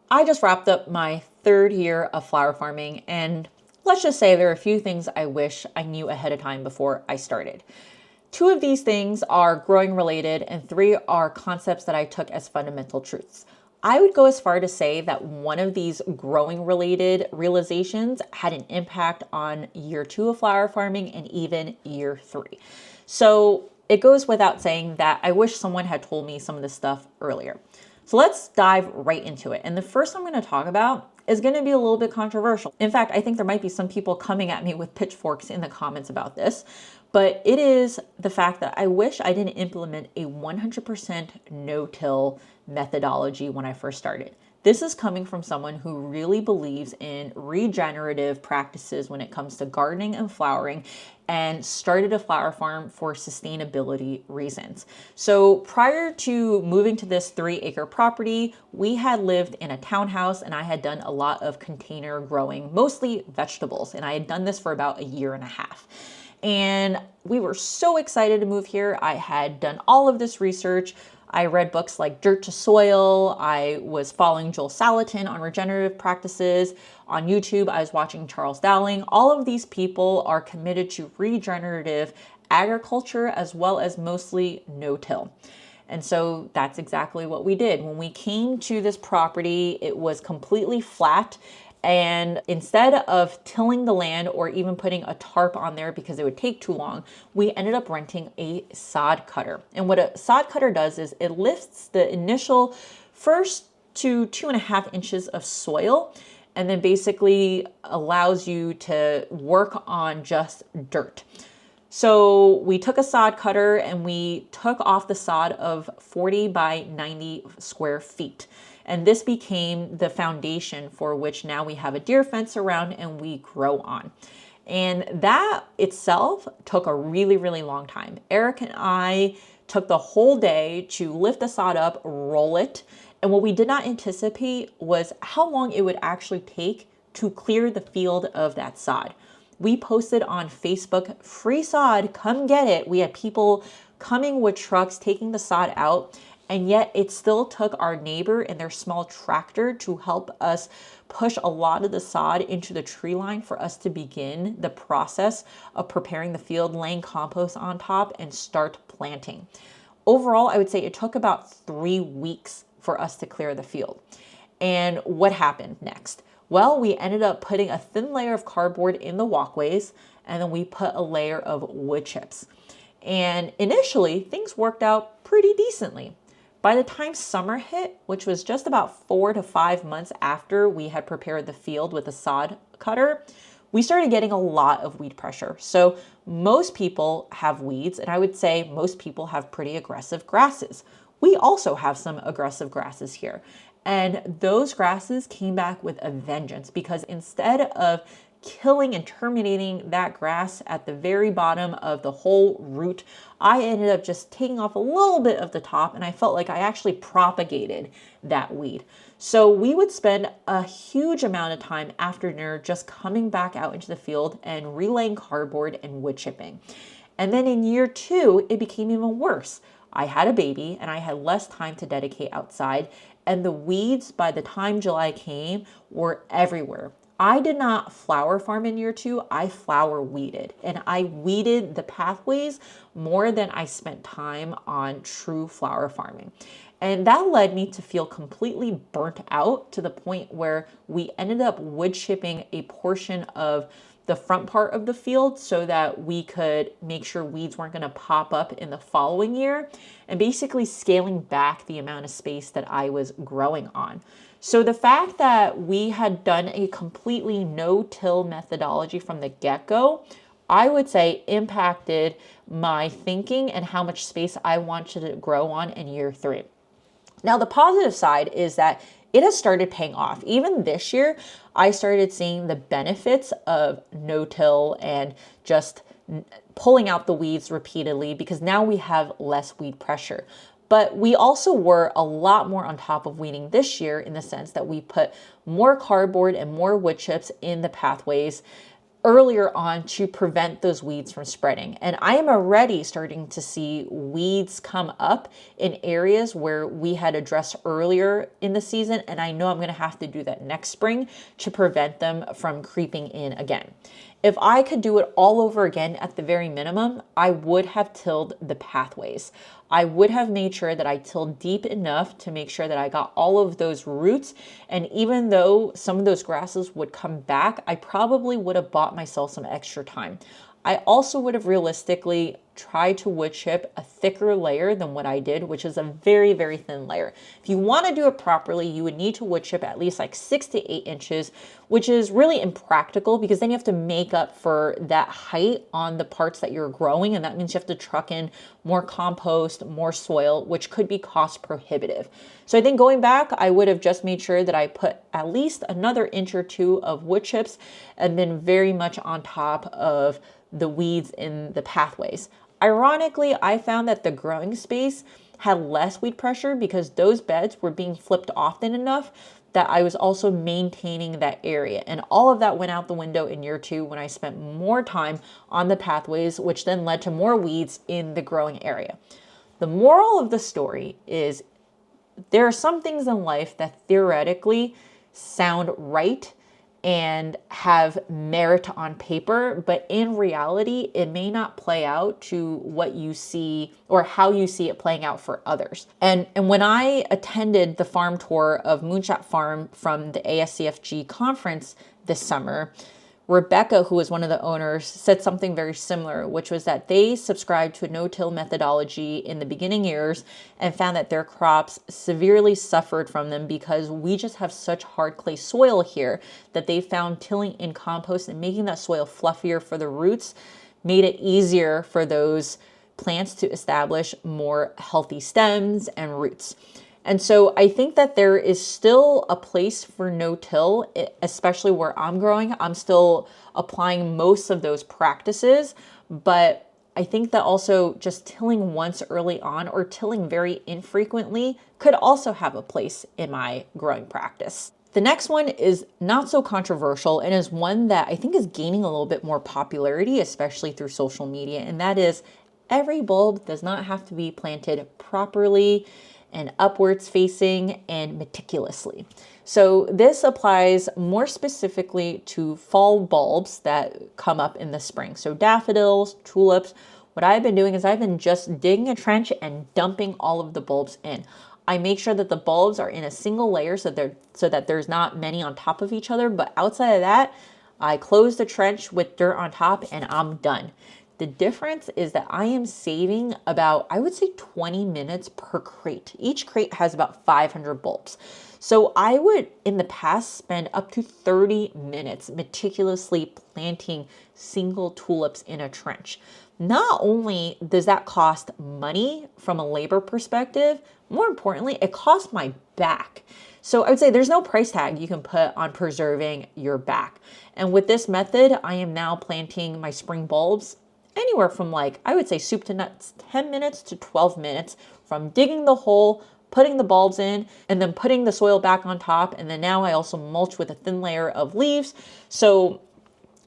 I just wrapped up my third year of flower farming, and let's just say there are a few things I wish I knew ahead of time before I started. Two of these things are growing related, and three are concepts that I took as fundamental truths. I would go as far to say that one of these growing related realizations had an impact on year 2 of flower farming and even year 3. So it goes without saying that I wish someone had told me some of this stuff earlier. So let's dive right into it. And the first I'm going to talk about is going to be a little bit controversial. In fact, I think there might be some people coming at me with pitchforks in the comments about this, but it is the fact that I wish I didn't implement a 100% no-till methodology when I first started. This is coming from someone who really believes in regenerative practices when it comes to gardening and flowering, and started a flower farm for sustainability reasons. So prior to moving to this 3-acre property, we had lived in a townhouse and I had done a lot of container growing, mostly vegetables. And I had done this for about a year and a half. And we were so excited to move here. I had done all of this research. I read books like Dirt to Soil. I was following Joel Salatin on regenerative practices. On YouTube, I was watching Charles Dowling. All of these people are committed to regenerative agriculture as well as mostly no-till. And so that's exactly what we did. When we came to this property, it was completely flat. And instead of tilling the land or even putting a tarp on there because it would take too long, we ended up renting a sod cutter. And what a sod cutter does is it lifts the initial first to 2.5 inches of soil and then basically allows you to work on just dirt. So we took a sod cutter and we took off the sod of 40 by 90 square feet. And this became the foundation for which now we have a deer fence around and we grow on. And that itself took a really, really long time. Eric and I took the whole day to lift the sod up, roll it. And what we did not anticipate was how long it would actually take to clear the field of that sod. We posted on Facebook, free sod, come get it. We had people coming with trucks, taking the sod out. And yet it still took our neighbor and their small tractor to help us push a lot of the sod into the tree line for us to begin the process of preparing the field, laying compost on top, and start planting. Overall, I would say it took about 3 weeks for us to clear the field. And what happened next? Well, we ended up putting a thin layer of cardboard in the walkways, and then we put a layer of wood chips. And initially, things worked out pretty decently. By the time summer hit, which was just about 4 to 5 months after we had prepared the field with a sod cutter, we started getting a lot of weed pressure. So most people have weeds, and I would say most people have pretty aggressive grasses. We also have some aggressive grasses here. And those grasses came back with a vengeance because instead of killing and terminating that grass at the very bottom of the whole root, I ended up just taking off a little bit of the top, and I felt like I actually propagated that weed. So we would spend a huge amount of time after dinner just coming back out into the field and relaying cardboard and wood chipping. And then in year 2, it became even worse. I had a baby and I had less time to dedicate outside, and the weeds by the time July came were everywhere. I did not flower farm in year 2, I flower weeded. And I weeded the pathways more than I spent time on true flower farming. And that led me to feel completely burnt out to the point where we ended up wood chipping a portion of the front part of the field so that we could make sure weeds weren't going to pop up in the following year, and basically scaling back the amount of space that I was growing on. So the fact that we had done a completely no-till methodology from the get-go, I would say impacted my thinking and how much space I wanted to grow on in year 3. Now, the positive side is that it has started paying off. Even this year, I started seeing the benefits of no-till and just pulling out the weeds repeatedly because now we have less weed pressure. But we also were a lot more on top of weeding this year in the sense that we put more cardboard and more wood chips in the pathways earlier on to prevent those weeds from spreading. And I am already starting to see weeds come up in areas where we had addressed earlier in the season. And I know I'm going to have to do that next spring to prevent them from creeping in again. If I could do it all over again at the very minimum, I would have tilled the pathways. I would have made sure that I tilled deep enough to make sure that I got all of those roots. And even though some of those grasses would come back, I probably would have bought myself some extra time. I also would have realistically tried to wood chip a thicker layer than what I did, which is a very, very thin layer. If you want to do it properly, you would need to wood chip at least like 6 to 8 inches, which is really impractical because then you have to make up for that height on the parts that you're growing. And that means you have to truck in more compost, more soil, which could be cost prohibitive. So I think going back, I would have just made sure that I put at least another inch or two of wood chips and been very much on top of the weeds in the pathways. Ironically, I found that the growing space had less weed pressure because those beds were being flipped often enough that I was also maintaining that area. And all of that went out the window in year 2 when I spent more time on the pathways, which then led to more weeds in the growing area. The moral of the story is there are some things in life that theoretically sound right and have merit on paper, but in reality, it may not play out to what you see or how you see it playing out for others. And when I attended the farm tour of Moonshot Farm from the ASCFG conference this summer, Rebecca, who was one of the owners, said something very similar, which was that they subscribed to a no-till methodology in the beginning years and found that their crops severely suffered from them because we just have such hard clay soil here that they found tilling in compost and making that soil fluffier for the roots made it easier for those plants to establish more healthy stems and roots. And so I think that there is still a place for no-till, especially where I'm growing. I'm still applying most of those practices, but I think that also just tilling once early on or tilling very infrequently could also have a place in my growing practice. The next one is not so controversial and is one that I think is gaining a little bit more popularity, especially through social media, and that is every bulb does not have to be planted properly and upwards facing and meticulously. So this applies more specifically to fall bulbs that come up in the spring. So daffodils, tulips. What I've been doing is I've been just digging a trench and dumping all of the bulbs in. I make sure that the bulbs are in a single layer so that there's not many on top of each other. But outside of that, I close the trench with dirt on top and I'm done. The difference is that I am saving about, I would say 20 minutes per crate. Each crate has about 500 bulbs. So I would, in the past, spend up to 30 minutes meticulously planting single tulips in a trench. Not only does that cost money from a labor perspective, more importantly, it costs my back. So I would say there's no price tag you can put on preserving your back. And with this method, I am now planting my spring bulbs anywhere from I would say soup to nuts, 10 minutes to 12 minutes from digging the hole, putting the bulbs in, and then putting the soil back on top. And then now I also mulch with a thin layer of leaves. So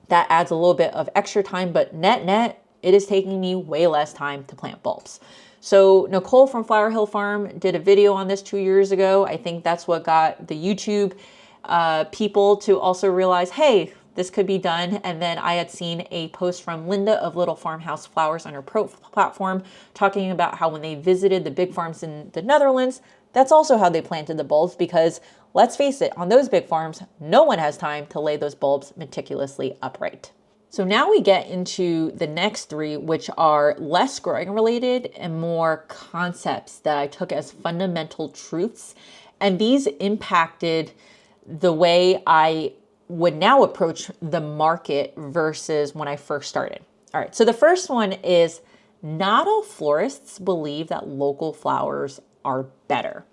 that adds a little bit of extra time, but net, it is taking me way less time to plant bulbs. So Nicole from Flower Hill Farm did a video on this 2 years ago. I think that's what got the YouTube people to also realize, hey, this could be done. And then I had seen a post from Linda of Little Farmhouse Flowers on her platform talking about how when they visited the big farms in the Netherlands, that's also how they planted the bulbs because let's face it, on those big farms, no one has time to lay those bulbs meticulously upright. So now we get into the next 3, which are less growing related and more concepts that I took as fundamental truths. And these impacted the way I would now approach the market versus when I first started. All right, so the first one is not all florists believe that local flowers are better.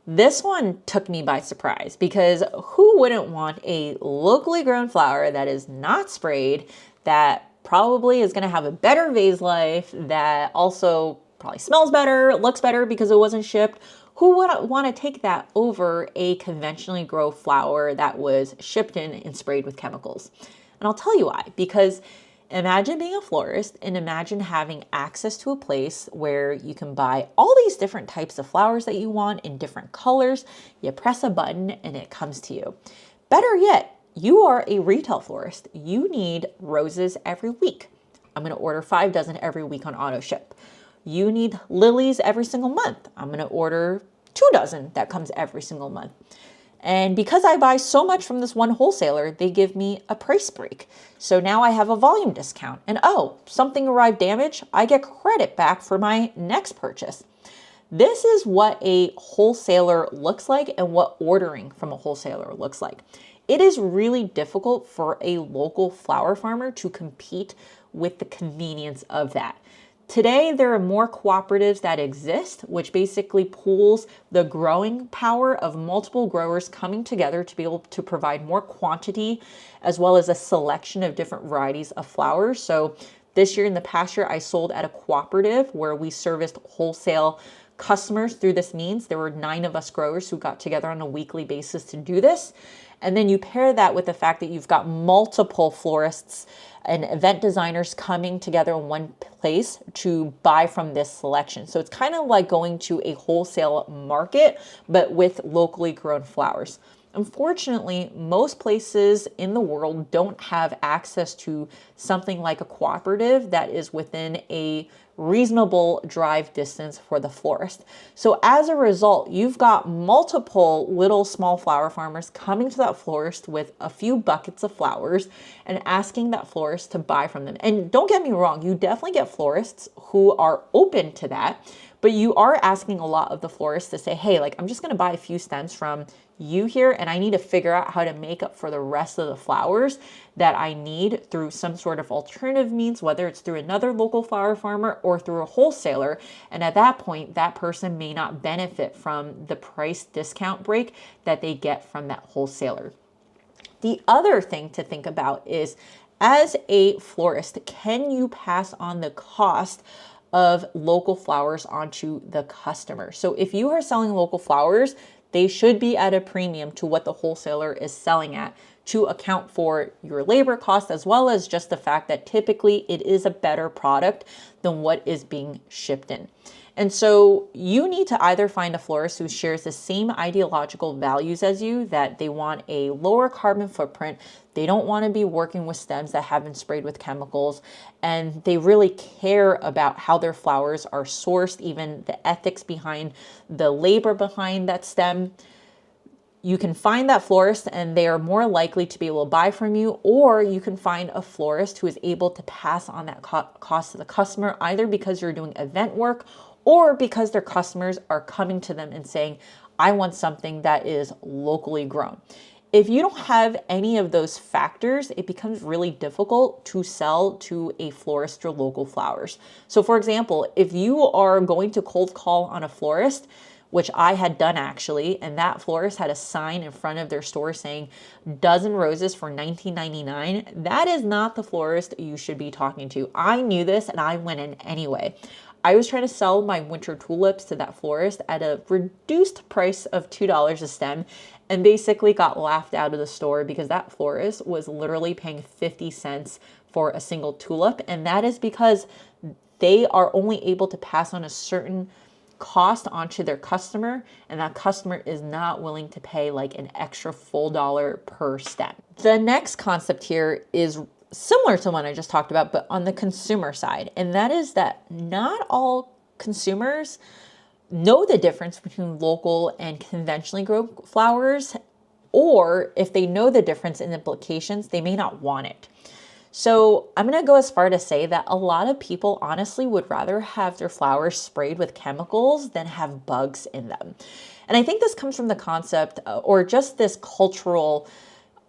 This one took me by surprise because who wouldn't want a locally grown flower that is not sprayed, that probably is going to have a better vase life, that also probably smells better, looks better because it wasn't shipped? Who would want to take that over a conventionally grown flower that was shipped in and sprayed with chemicals? And And I'll tell you why. Because imagine being a florist and imagine having access to a place where you can buy all these different types of flowers that you want in different colors. You press a button and it comes to you. Better yet, you are a retail florist. You need roses every week. I'm going to order 5 dozen every week on auto ship. You need lilies every single month. I'm going to order 2 dozen that comes every single month. And because I buy so much from this one wholesaler, they give me a price break. So now I have a volume discount. And oh, something arrived damaged, I get credit back for my next purchase. This is what a wholesaler looks like and what ordering from a wholesaler looks like. It is really difficult for a local flower farmer to compete with the convenience of that. Today, there are more cooperatives that exist, which basically pools the growing power of multiple growers coming together to be able to provide more quantity, as well as a selection of different varieties of flowers. So this year, in the past year, I sold at a cooperative where we serviced wholesale customers through this means. There were 9 of us growers who got together on a weekly basis to do this. And then you pair that with the fact that you've got multiple florists and event designers coming together in one place to buy from this selection. So it's kind of like going to a wholesale market, but with locally grown flowers. Unfortunately, most places in the world don't have access to something like a cooperative that is within a reasonable drive distance for the florist. So as a result, you've got multiple little small flower farmers coming to that florist with a few buckets of flowers and asking that florist to buy from them. And don't get me wrong, you definitely get florists who are open to that, but you are asking a lot of the florists to say, hey, like, I'm just going to buy a few stems from you here, and I need to figure out how to make up for the rest of the flowers that I need through some sort of alternative means, whether it's through another local flower farmer or through a wholesaler. And at that point, that person may not benefit from the price discount break that they get from that wholesaler. The other thing to think about is, as a florist, can you pass on the cost of local flowers onto the customer? So if you are selling local flowers, they should be at a premium to what the wholesaler is selling at to account for your labor cost, as well as just the fact that typically it is a better product than what is being shipped in. And so you need to either find a florist who shares the same ideological values as you, that they want a lower carbon footprint, they don't want to be working with stems that have been sprayed with chemicals, and they really care about how their flowers are sourced, even the ethics behind the labor behind that stem. You can find that florist and they are more likely to be able to buy from you, or you can find a florist who is able to pass on that cost to the customer, either because you're doing event work or because their customers are coming to them and saying, I want something that is locally grown. If you don't have any of those factors, it becomes really difficult to sell to a florist or local flowers. So for example, if you are going to cold call on a florist, which I had done actually, and that florist had a sign in front of their store saying dozen roses for $19.99, that is not the florist you should be talking to. I knew this and I went in anyway. I was trying to sell my winter tulips to that florist at a reduced price of $2 a stem, and basically got laughed out of the store because that florist was literally paying 50 cents for a single tulip. And that is because they are only able to pass on a certain cost onto their customer, and that customer is not willing to pay like an extra full dollar per stem. The next concept here is similar to one I just talked about, but on the consumer side. And that is that not all consumers know the difference between local and conventionally grown flowers, or if they know the difference in implications, they may not want it. So I'm going to go as far to say that a lot of people honestly would rather have their flowers sprayed with chemicals than have bugs in them. And I think this comes from the concept or just this cultural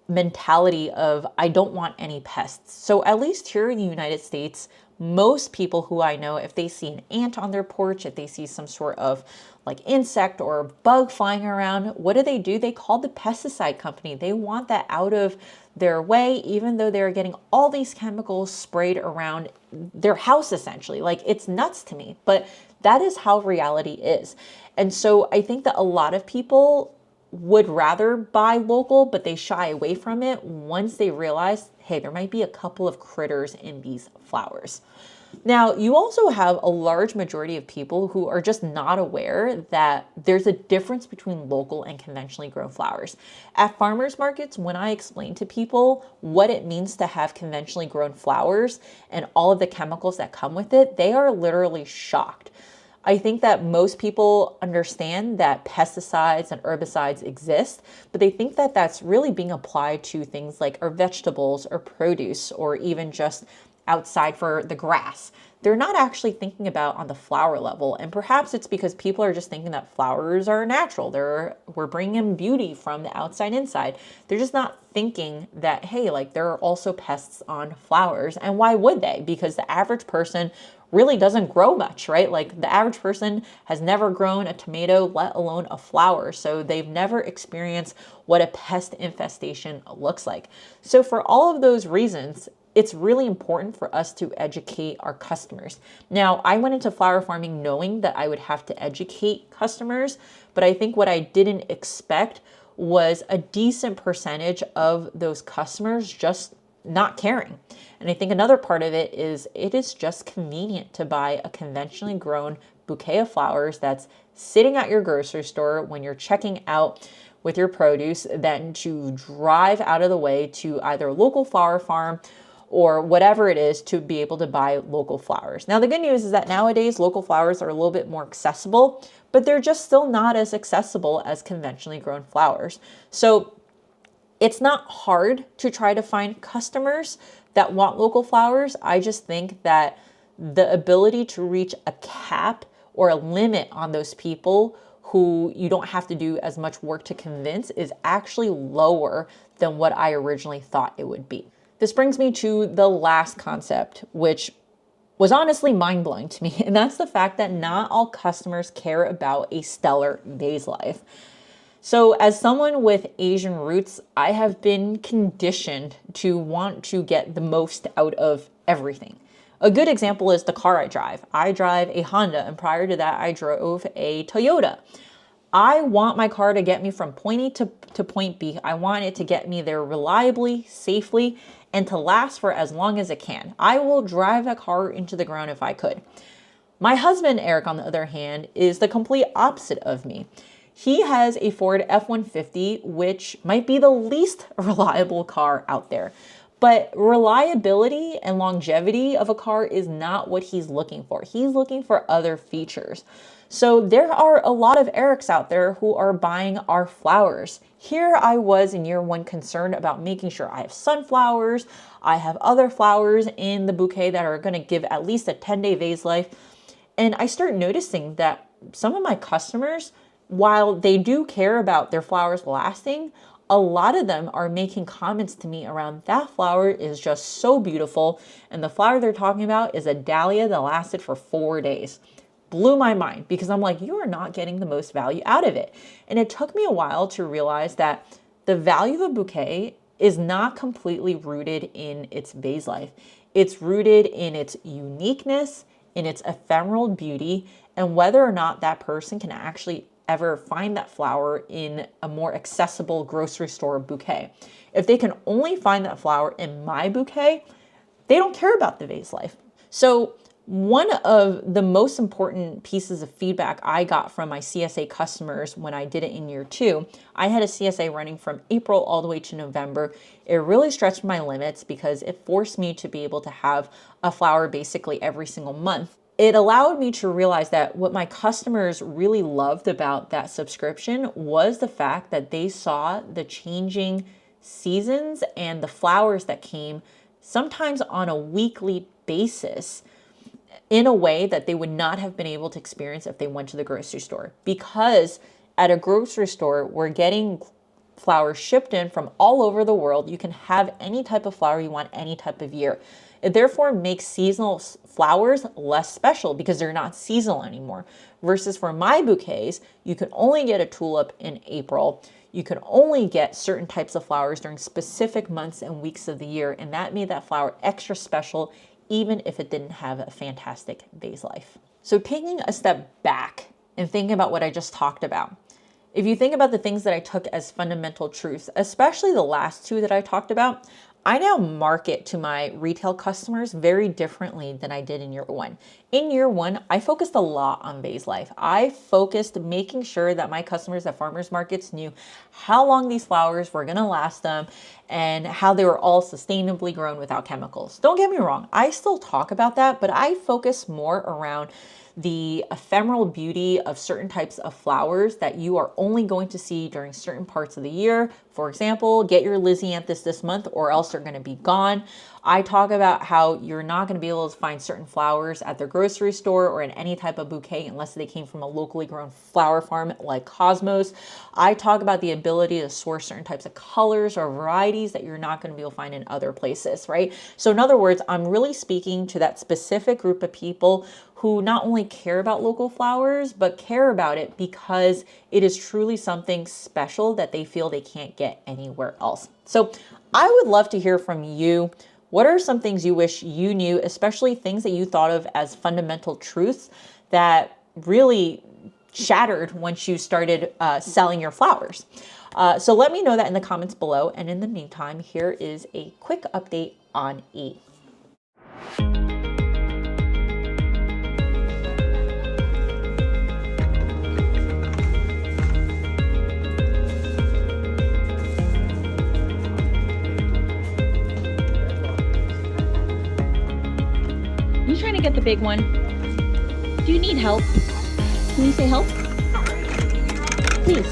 mentality of I don't want any pests. So at least here in the United States, most people who I know, if they see an ant on their porch, if they see some sort of like insect or bug flying around, what do? They call the pesticide company. They want that out of their way, even though they're getting all these chemicals sprayed around their house essentially. Like, it's nuts to me, but that is how reality is. And so I think that a lot of people would rather buy local, but they shy away from it once they realize, hey, there might be a couple of critters in these flowers. Now, you also have a large majority of people who are just not aware that there's a difference between local and conventionally grown flowers. At farmers markets, when I explain to people what it means to have conventionally grown flowers and all of the chemicals that come with it, they are literally shocked. I think that most people understand that pesticides and herbicides exist, but they think that that's really being applied to things like our vegetables or produce or even just outside for the grass. They're not actually thinking about on the flower level. And perhaps it's because people are just thinking that flowers are natural. We're bringing in beauty from the outside inside. They're just not thinking that, hey, like there are also pests on flowers. And why would they? Because the average person really doesn't grow much, right? Like the average person has never grown a tomato, let alone a flower. So they've never experienced what a pest infestation looks like. So for all of those reasons, it's really important for us to educate our customers. Now, I went into flower farming knowing that I would have to educate customers, but I think what I didn't expect was a decent percentage of those customers just not caring. And I think another part of it is just convenient to buy a conventionally grown bouquet of flowers that's sitting at your grocery store when you're checking out with your produce than to drive out of the way to either a local flower farm or whatever it is to be able to buy local flowers. Now, the good news is that nowadays local flowers are a little bit more accessible, but they're just still not as accessible as conventionally grown flowers. So it's not hard to try to find customers that want local flowers. I just think that the ability to reach a cap or a limit on those people who you don't have to do as much work to convince is actually lower than what I originally thought it would be. This brings me to the last concept, which was honestly mind-blowing to me, and that's the fact that not all customers care about a stellar vase life. So as someone with Asian roots, I have been conditioned to want to get the most out of everything. A good example is the car I drive. I drive a Honda, and prior to that, I drove a Toyota. I want my car to get me from point A to point B. I want it to get me there reliably, safely, and to last for as long as it can. I will drive a car into the ground if I could. My husband, Eric, on the other hand, is the complete opposite of me. He has a Ford F-150, which might be the least reliable car out there. But reliability and longevity of a car is not what he's looking for. He's looking for other features. So there are a lot of Erics out there who are buying our flowers. Here I was in year one concerned about making sure I have sunflowers, I have other flowers in the bouquet that are going to give at least a 10-day vase life. And I start noticing that some of my customers, while they do care about their flowers lasting, a lot of them are making comments to me around that flower is just so beautiful. And the flower they're talking about is a dahlia that lasted for 4 days. Blew my mind because I'm like, you are not getting the most value out of it. And it took me a while to realize that the value of a bouquet is not completely rooted in its vase life. It's rooted in its uniqueness, in its ephemeral beauty, and whether or not that person can actually ever find that flower in a more accessible grocery store bouquet. If they can only find that flower in my bouquet, they don't care about the vase life. So one of the most important pieces of feedback I got from my CSA customers when I did it in year two, I had a CSA running from April all the way to November. It really stretched my limits because it forced me to be able to have a flower basically every single month. It allowed me to realize that what my customers really loved about that subscription was the fact that they saw the changing seasons and the flowers that came sometimes on a weekly basis in a way that they would not have been able to experience if they went to the grocery store. Because at a grocery store, we're getting flowers shipped in from all over the world. You can have any type of flower you want any type of year. It therefore makes seasonal flowers less special because they're not seasonal anymore. Versus for my bouquets, you can only get a tulip in April. You can only get certain types of flowers during specific months and weeks of the year. And that made that flower extra special even if it didn't have a fantastic vase life. So taking a step back and thinking about what I just talked about, If you think about the things that I took as fundamental truths, especially the last two that I talked about, I now market to my retail customers very differently than I did in year one. In year one, I focused a lot on vase life. I focused making sure that my customers at farmers markets knew how long these flowers were going to last them and how they were all sustainably grown without chemicals. Don't get me wrong, I still talk about that, but I focus more around the ephemeral beauty of certain types of flowers that you are only going to see during certain parts of the year. For example, get your Lysianthus this month or else they're going to be gone. I talk about how you're not going to be able to find certain flowers at their grocery store or in any type of bouquet unless they came from a locally grown flower farm like Cosmos. I talk about the ability to source certain types of colors or varieties that you're not going to be able to find in other places, right? So in other words, I'm really speaking to that specific group of people who not only care about local flowers, but care about it because it is truly something special that they feel they can't get anywhere else. So I would love to hear from you. What are some things you wish you knew, especially things that you thought of as fundamental truths that really shattered once you started selling your flowers? So let me know that in the comments below. And in the meantime, here is a quick update on E. You trying to get the big one? Do you need help? Can you say help? Please.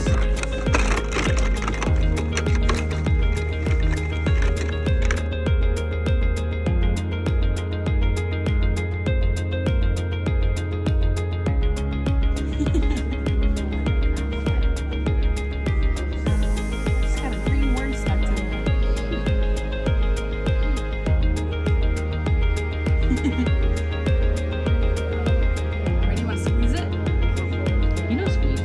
It's got a green worm stuck to it. Ready? You want to squeeze it? You know squeeze.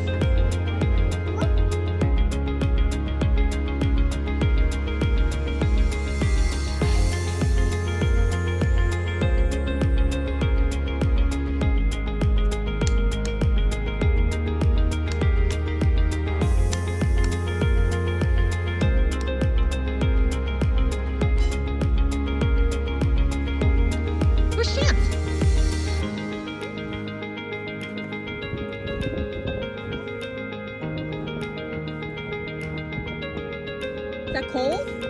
Where's Chance? Is that cold?